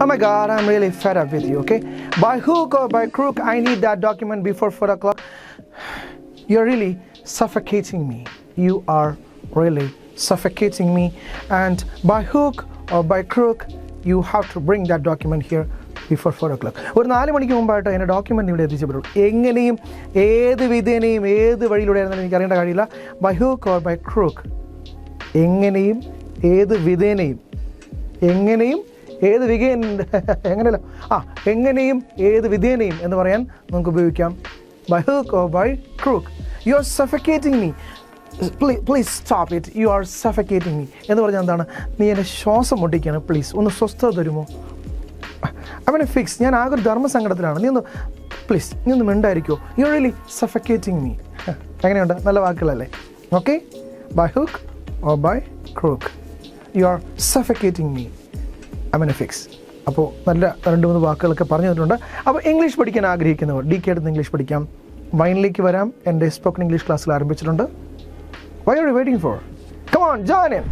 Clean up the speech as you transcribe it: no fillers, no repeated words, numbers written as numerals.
Oh my God, I'm really fed up with you, okay? By hook or by crook, I need that document before 4 o'clock. You're really suffocating me. You are really suffocating me. And by hook or by crook, you have to bring that document here before 4 o'clock. ഒരു 4 മണിക്ക് മുമ്പായിട്ട് എൻ്റെ document ഇവിടെ എത്തിച്ചപ്പെട്ടു. എങ്ങനെയും ഏത് വിധേനയും ഏത് വഴിയിലൂടെയാണെന്ന് എനിക്ക് അറിയേണ്ട കാര്യമില്ല. By hook or by crook, എങ്ങനെയും ഏത് വിധേനയും, എങ്ങനെയും ഏത് എങ്ങനെയല്ല എങ്ങനെയും ഏത് വിധേനയും എന്ന് പറയാൻ നമുക്ക് ഉപയോഗിക്കാം. By hook or by crook. You are suffocating me. Please stop it. You are suffocating me എന്ന് പറഞ്ഞാൽ എന്താണ്? നീ എൻ്റെ ശ്വാസം മുട്ടിക്കുകയാണ്. പ്ലീസ് ഒന്ന് സ്വസ്ഥത തരുമോ? അവനെ ഫിക്സ്. ഞാൻ ആകെ ഒരു ധർമ്മസങ്കടത്തിലാണ്. നീ ഒന്ന് മിണ്ടായിരിക്കുമോ? You are really suffocating me. എങ്ങനെയുണ്ട്? നല്ല വാക്കുകളല്ലേ? Okay. By hook or by crook, you are suffocating me. അവനെ ഫിക്സ്. അപ്പോൾ നല്ല 2-3 വാക്കുകളൊക്കെ പറഞ്ഞു തന്നിട്ടുണ്ട്. അപ്പോൾ ഇംഗ്ലീഷ് പഠിക്കാൻ ആഗ്രഹിക്കുന്നവർ DK എടുത്ത് ഇംഗ്ലീഷ് പഠിക്കാം. വൈനിലേക്ക് വരാം. എൻ്റെ സ്പോക്കൺ ഇംഗ്ലീഷ് ക്ലാസ്സിൽ ആരംഭിച്ചിട്ടുണ്ട്. What are you waiting for? Come on, join in.